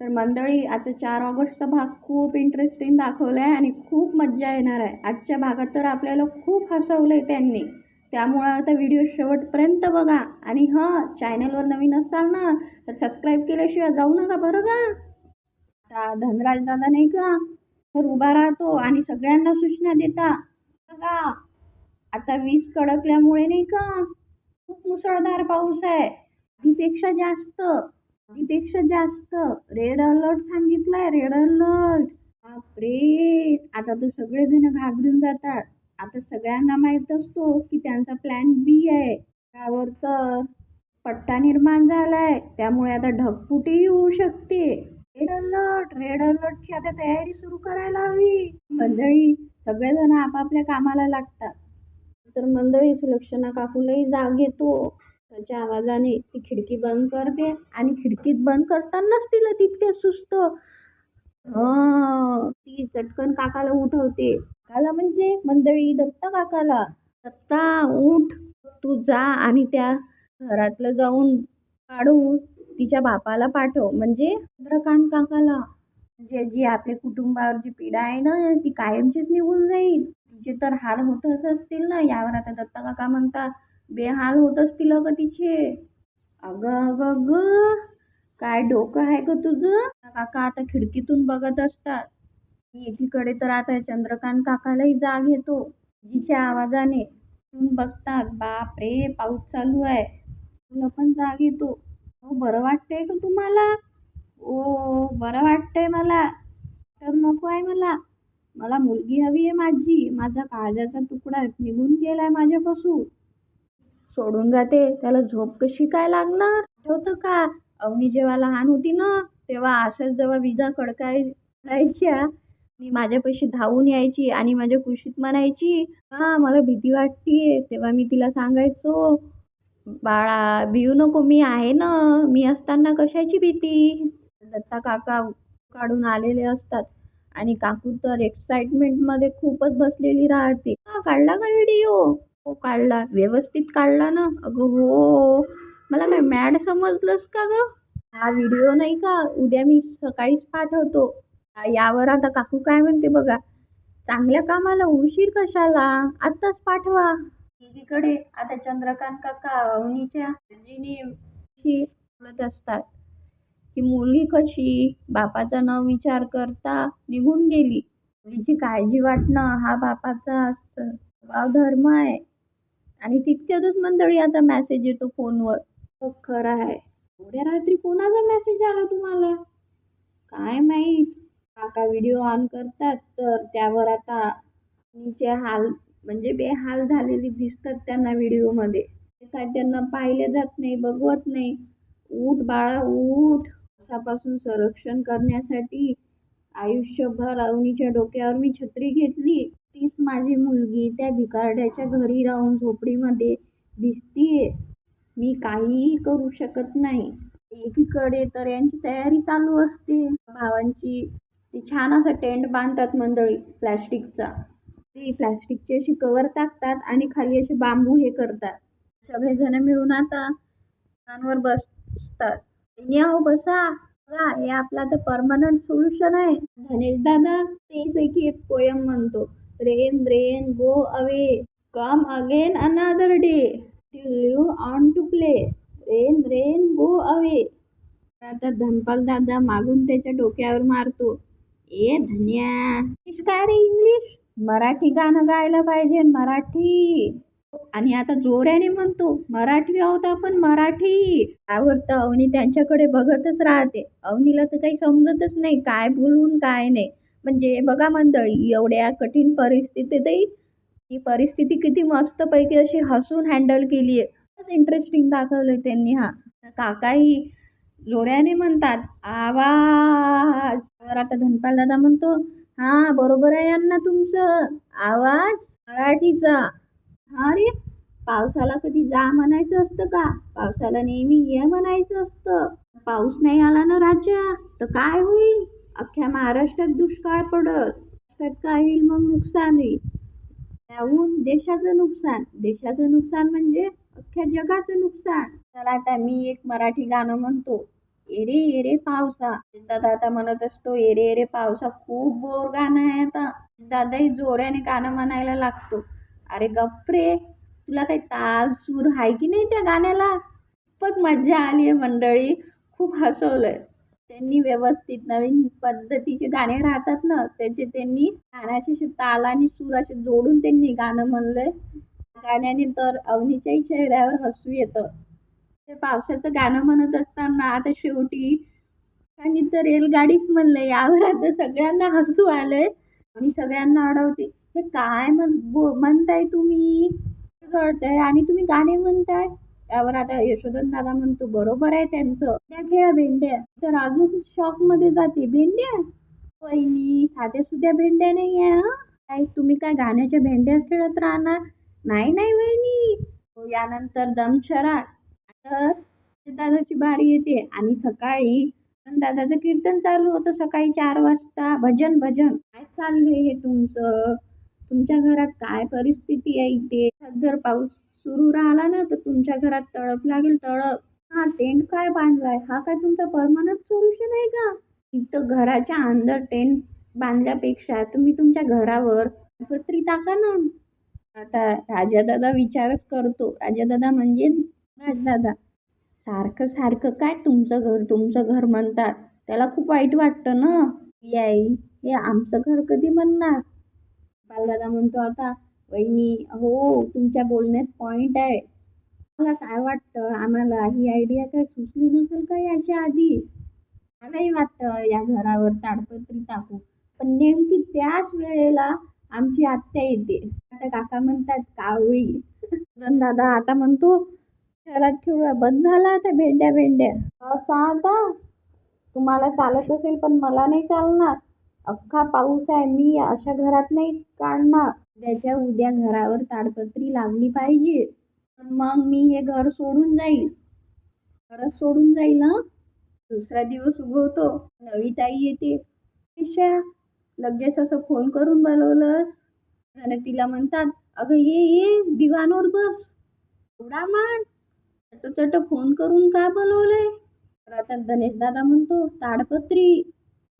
तर मंडळी, आता 4 ऑगस्टचा भाग खूप इंटरेस्टिंग दाखवलाय आणि खूप मज्जा येणार आहे. आजच्या भागात तर आपल्याला खूप हसवलंय त्यांनी. त्यामुळं आता व्हिडिओ शेवटपर्यंत बघा. आणि चॅनलवर नवीन असाल ना, तर सबस्क्राईब केल्याशिवाय जाऊ नका बरं का. आता धनराज दादा नाही का, तर उभा राहतो आणि सगळ्यांना सूचना देता. बघा, आता वीज कडकल्यामुळे नाही का, खूप मुसळधार पाऊस आहे. आधीपेक्षा जास्त आधीपेक्षा जास्त रेड अलर्ट सांगितलाय, रेड अलर्ट. बापरे, आता तर सगळेजण घाबरून जातात. आता सगळ्यांना माहित असतो की त्यांचा प्लॅन बी आहे. त्यावर तर पट्टा निर्माण झालाय, त्यामुळे आता ढगफुटी होऊ शकते. रेड अलर्टची आता तयारी सुरू करायला हवी. मंडळी, सगळेजण आपापल्या कामाला लागतात. तर मंडळी, सुलक्षणा काकूलाही जाग येतो. त्याच्या आवाजाने ती खिडकी बंद करते आणि खिडकीत बंद करतानाच तिला तितके सुस्त. ती चटकन काकाला उठवते. काकाला म्हणजे मंडळी दत्ता काकाला. दत्ता, उठ, तू जा आणि त्या घरातलं जाऊन काढून तिच्या बापाला पाठव, म्हणजे चंद्रकांत काकाला. म्हणजे जी आपल्या कुटुंबावर जी पीडा आहे ना, ती कायमचीच निघून जाईल. तिचे तर हाल होतच असतील ना, यावर आता दत्ता काका म्हणतात बेहाल होत असतील अगं तिचे. अगं अगं अगं, काय डोकं आहे ग तुझं. काका आता खिडकीतून बघत असतात. एकीकडे तर आता चंद्रकांत काकालाही जाग येतो. जिच्या आवाजाने बघतात, बाप रे, पाऊस चालू आहे. तुला पण जाग येतो. हो, बरं वाटतंय का तुम्हाला? ओ, बरं वाटतंय मला. तर नको आहे मला. मला मुलगी हवी आहे माझी. माझा काळजाचा तुकडा निघून गेलाय माझ्यापासून. सोडून जाते त्याला झोप कशी काय लागणार. आठवतं का, अवनी जेव्हा लहान होती ना, तेव्हा असंच जेव्हा विजा कडकायच्या, मी माझ्यापाशी धावून यायची आणि माझ्या कुशीत म्हणायची, मला भीती वाटतीये. तेव्हा मी तिला सांगायचो, बाळा भिऊ नको, मी आहे ना, मी असताना कशाची भीती. दत्ता काका काढून आलेले असतात आणि काकू तर एक्साइटमेंट मध्ये खूपच बसलेली राहते. काढला का व्हिडिओ? हो काढला, व्यवस्थित काढला ना. अगं हो, मला काय मॅड समजलंस का ग. हा व्हिडिओ नाही का, उद्या मी सकाळीच पाठवतो. यावर आता काकू काय म्हणते बघा, चांगल्या कामाला उशीर कशाला, आत्ताच पाठवा. एकीकडे आता चंद्रकांत काका अवनीच्या आजीने बोलत असतात की मुलगी कशी बापाचा न विचार करता निघून गेली. मुलीची काळजी वाटणं हा बापाचा स्वभाव धर्म आहे. आणि तितक्यातच मंडळी आता मेसेज येतो फोनवर. खरं आहे. उद्या रात्री कोणाचा मेसेज आला तुम्हाला काय माहित. काका व्हिडिओ ऑन करतात तर त्यावर आता नीचे हाल म्हणजे बेहाल झालेली दिसतात त्यांना व्हिडिओमध्ये. काय त्यांना पाहिले जात नाही, बघवत नाही. उठ बाळा उठ. पावसापासून संरक्षण करण्यासाठी आयुष्यभर अवनीच्या डोक्यावर मी छत्री घेतली. तीच माझी मुलगी त्या भिकारड्याच्या घरी राहून झोपडीमध्ये दिसतीये. मी काहीही करू शकत नाही. एकीकडे तर यांची तयारी चालू असते भावांची. ती छान असं टेंट बांधतात मंडळी प्लॅस्टिकचा. ती प्लॅस्टिकची अशी कवर टाकतात आणि खाली असे बांबू हे करतात. सगळेजण मिळून आता छानवर बसतात. हो बसा, बघा हे आपलं आता परमनंट सोल्युशन आहे. धनेश दादा त्यापैकी एक पोयम म्हणतो, rain rain go away, come again another day, live on to play, rain rain go away. आता धनपाल दादा मागून त्याच्या डोक्यावर मारतो, ए धन्या, काय रे इंग्लिश, मराठी गाणं गायला पाहिजे, मराठी. आणि आता जोऱ्याने म्हणतो, मराठी आहोत आपण, मराठी. त्यावर तर अवनी त्यांच्याकडे बघतच राहते. अवनीला तर काही समजतच नाही काय बोलून काय नाही. म्हणजे बघा मंडळी, एवढ्या कठीण परिस्थितीतही ही परिस्थिती किती मस्त पैकी अशी हसून हँडल केली आहे. इंटरेस्टिंग दाखवलंय त्यांनी. काकाही जोऱ्याने म्हणतात, आवाज. आता धनपाल दादा म्हणतो, बरोबर आहे यांना तुमचं, आवाज मराठीचा. अरे, पावसाला कधी जा म्हणायचं असतं का, पावसाला नेहमी ये म्हणायचं असतं. पाऊस नाही आला ना राजा तर काय होईल, अख्ख्या महाराष्ट्रात दुष्काळ पडत. त्यात काय होईल मग, नुकसान होईल. त्याहून देशाचं नुकसान, म्हणजे अख्ख्या जगाचं नुकसान. चला आता मी एक मराठी गाणं म्हणतो. एरे एरे पावसा. दादा आता म्हणत असतो एरे एरे पावसा, खूप बोर गाणं आहे आता. दादाही जोराने गाणं म्हणायला लागतो. अरे गप्प रे, तुला काही ताल सूर आहे की नाही त्या गाण्याला? खूपच मज्जा आली आहे मंडळी, खूप हसवलंय. त्यांनी व्यवस्थित नवीन पद्धतीचे गाणे राहतात ना, त्याचे त्यांनी गाण्याचे असे ताल आणि सूर असे जोडून त्यांनी गाणं म्हणलंय. गाण्याने तर अवनीच्याही चेहऱ्यावर हसू येतं. ते पावसाचं गाणं म्हणत असताना आता शेवटी आणि तर रेलगाडीच म्हणलंय, यावर आता सगळ्यांना हसू आलंय आणि सगळ्यांना अडवते. हे काय म्हणताय तुम्ही? कळतंय आणि तुम्ही गाणे म्हणताय. त्यावर आता यशोधन दादा म्हणतो, बरोबर आहे त्यांचं. त्या खेळा भेंड्या. तर अजून शॉक मध्ये जाते. भेंड्या? वहिनी, साध्या सुध्या भेंड्या नाही आहे हं. काय तुम्ही काय गाण्याच्या भेंड्या खेळत राहणार? नाही नाही वहिनी. हो, यानंतर दमशरा. तर दादाची बारी येते आणि सकाळी दादाचं कीर्तन चालू होतं सकाळी 4 वाजता. भजन भजन. काय चाललंय हे तुमचं? तुमच्या घरात काय परिस्थिती आहे इथे? जर पाऊस सुरू राहिला ना तर तुमच्या घरात तळप लागेल, तळप. हा टेंट काय बांधलाय? हा काय तुमचा परमनंट सोल्युशन आहे का? इथं घराच्या अंदर टेंट बांधल्यापेक्षा तुम्ही तुमच्या घरावर पत्री टाका ना. आता राजादादा विचारच करतो. राजादादा म्हणजे राजदादा. सारखं सारखं काय तुमचं घर म्हणतात. त्याला खूप वाईट वाटतं ना. आई, हे आमचं घर कधी म्हणणार? बालदादा म्हणतो आता, वहिनी हो, तुमच्या बोलण्यात पॉइंट आहे. मला काय वाटतं, आम्हाला ही आयडिया काय सुचली नसेल का याच्या आधी? मलाही वाटतं या घरावर ताडपत्री टाकू, पण नेमकी त्याच वेळेला आमची आत्या येते. आता काका म्हणतात कावळी. दादा आता म्हणतो, शहरात खेळूया, बंद झाला आता भेंड्या भेंड्या. असं आता तुम्हाला चालत असेल पण मला नाही चालणार. अख्खा पाऊस आहे, मी अशा घरात नाही काढणार. उद्याच्या उद्या घरावर ताडपत्री लागली पाहिजे, मग मी हे घर सोडून जाईल. खरंच सोडून जाईल हं. दुसरा दिवस उगवतो, नवी ताई येते. ईशा, लगेच असं फोन करून बोलवलंस? आणि तिला म्हणतात, अगं ये ये दिवाणवर बस. एवढा मान चट फोन करून का बोलवलंय? तर आता गणेश दादा म्हणतो, ताडपत्री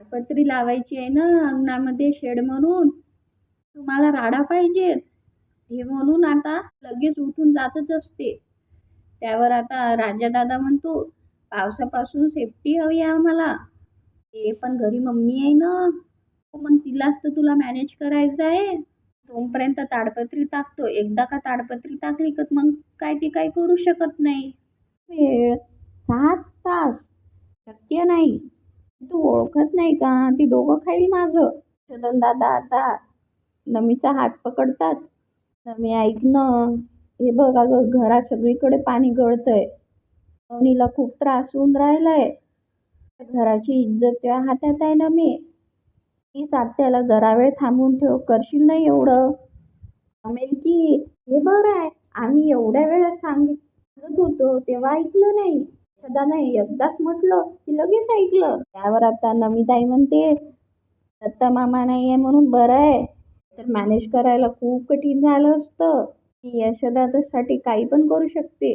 ताडपत्री लावायची आहे ना अंगणामध्ये शेड म्हणून. तुम्हाला राडा पाहिजे हे म्हणून आता लगेच उठून जातच असते. त्यावर आता राजा दादा म्हणतो, पावसापासून सेफ्टी हवी आहे आम्हाला. ते पण घरी मम्मी आहे ना, हो, मग तिलाच तर तुला मॅनेज करायचं आहे. तोपर्यंत ताडपत्री टाकतो. एकदा का ताडपत्री टाकली तर मग काय ती काही करू शकत नाही. वेळ 7 तास शक्य नाही. तू ओळखत नाही का? ती डोकं खाईल माझं. छगन दादा आता नमीचा हात पकडतात. नमी ऐक ना, हे बघ अगं घरात सगळीकडे पाणी गळतंय. अवनीला खूप त्रास होऊन राहिलाय. घराची इज्जत तुझ्या हातात आहे ना. मी त्याला जरा वेळ थांबून ठेव, करशील नाही एवढं? जमेल की. हे बरं आहे, आम्ही एवढ्या वेळेस सांगत होतो तेव्हा ऐकलं नाही. सदा नाही, एकदाच म्हटलं की लगेच ऐकलं. त्यावर आता नमिताई म्हणते, दत्ता मामा नाही आहे म्हणून बरं आहे, तर मॅनेज करायला खूप कठीण झालं असतं. मी यशोदासाठी काही पण करू शकते.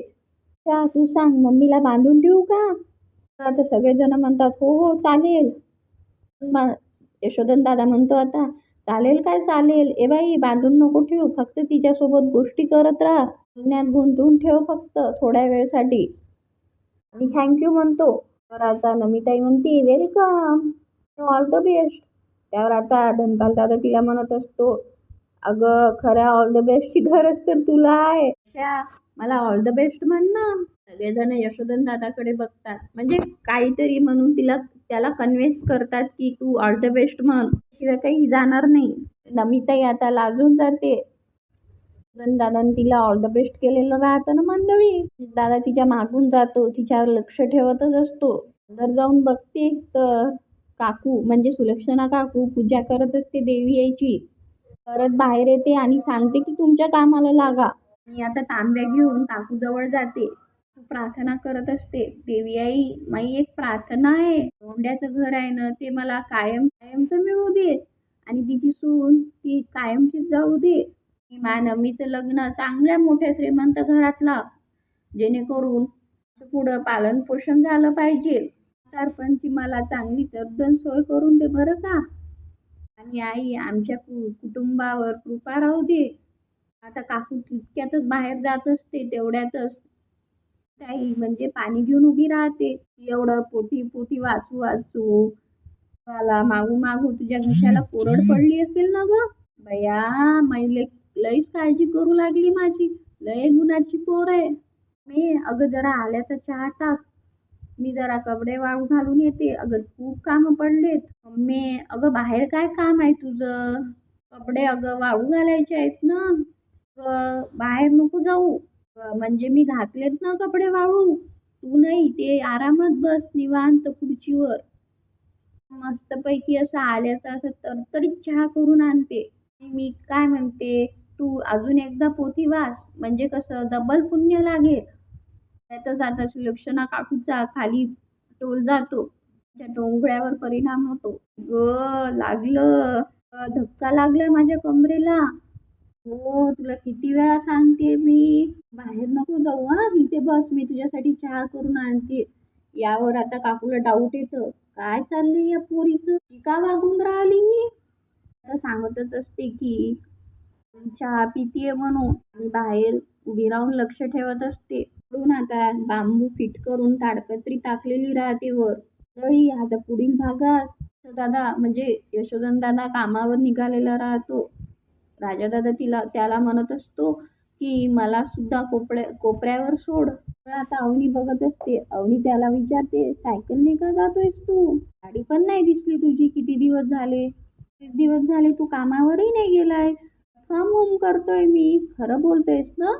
तू सांग, मम्मीला बांधून ठेवू का? आता सगळेजण म्हणतात हो हो चालेल. यशोधन दादा म्हणतो आता, चालेल काय चालेल, ए बाई बांधून नको ठेवू, फक्त तिच्यासोबत गोष्टी करत राहा. पुण्यात गुंतवून ठेव फक्त थोड्या वेळसाठी. आणि थँक्यू म्हणतो. तर आता नमिताई म्हणते, वेलकम, ऑल द बेस्ट. त्यावर आता धनपाल दादा तिला म्हणत असतो, अगं खऱ्या ऑल द बेस्टची गरज तर तुला आहे. मला ऑल द बेस्ट म्हण ना. सगळेजण यशोधन दादाकडे बघतात, म्हणजे काहीतरी म्हणून त्याला कन्व्हिन्स करतात की तू ऑल द बेस्ट म्हण, शिवाय काही जाणार नाही. नमिताई आता लाजून जाते. दादाने तिला ऑल द बेस्ट केलेलं राहतं ना मंडळी. दादा तिच्या मागून जातो, तिच्यावर लक्ष ठेवतच असतो. जर जाऊन बघते तर काकू म्हणजे सुलक्षणा काकू पूजा करत असते देवी यायची. परत बाहेर येते आणि सांगते की तुमच्या कामाला लागा. मी आता तांब्या घेऊन काकू जवळ जाते, प्रार्थना करत असते. देवी आई, माझी एक प्रार्थना आहे, धोंड्याचं घर आहे ना ते मला कायमचं मिळू दे आणि तिची सून ती कायमचीच जाऊ दे. माझ्या नम्मीचं लग्न चांगल्या मोठ्या श्रीमंत घरात लाव, जेणेकरून पुढं पालन पोषण झालं पाहिजे. सरपंची मला चांगली तर्जन सोय करून दे बरं का. आणि आई आमच्या कुटुंबावर कृपा राहू दे. आता काकू तितक्यातच बाहेर जात असते, तेवढ्यातच ताई म्हणजे पाणी घेऊन उभी राहते. एवढं पोटी पोटी वाचू वाचू मला मागू मागू तुझ्या घशाला कोरड पडली असेल ना ग. बया मैले लईच काळजी करू लागली माझी. लय गुणाची पोर आहे. मी अगं जरा आल्याचा चहा टाक. मी जरा कपडे वाळू घालून येते. अगं खूप काम पडलेत. मम्मी अगं बाहेर काय काम आहे तुझं? कपडे अगं वाळू घालायचे आहेत ना. बाहेर नको जाऊ. म्हणजे मी घातलेत ना कपडे वाळू. तू नाही ते आरामात बस निवांत खुर्चीवर. मस्तपैकी असं आल्याचा असं तरतरीत चहा करून आणते. मी काय म्हणते, तू अजून एकदा पोथी वाच म्हणजे कसं डबल पुण्य लागेल. त्यातच आता सुलक्षणा काकूचा खाली टोल जातो. त्या टोंगळ्यावर परिणाम होतो. लागलं. धक्का लागलाय माझ्या कमरेला. हो तुला किती वेळा सांगते मी. बाहेर नको जाऊ हा. इथे बस मी तुझ्यासाठी चहा करून आणते. यावर आता काकूला डाऊट येतं. काय चाललंय या पोरीचं? ती का वागून राहिली ही? आता सांगतच असते की चहा पितीये म्हणून आणि बाहेर उभी राहून लक्ष ठेवत असते. म्हणून आता बांबू फिट करून ताडपत्री टाकलेली राहते वर. तरी आता पुढील भागात दादा म्हणजे यशोधन दादा कामावर निघालेला राहतो. राजा दादा त्याला म्हणत असतो की मला सुद्धा कोपऱ्यावर सोड. तर आता अवनी बघत असते. अवनी त्याला विचारते सायकलने का जातोयस तू? गाडी पण नाही दिसली तुझी किती दिवस झाले. 30 दिवस झाले तू कामावरही नाही गेलायस. फ्रॉम होम करतोय मी. खरं बोलतोयस ना?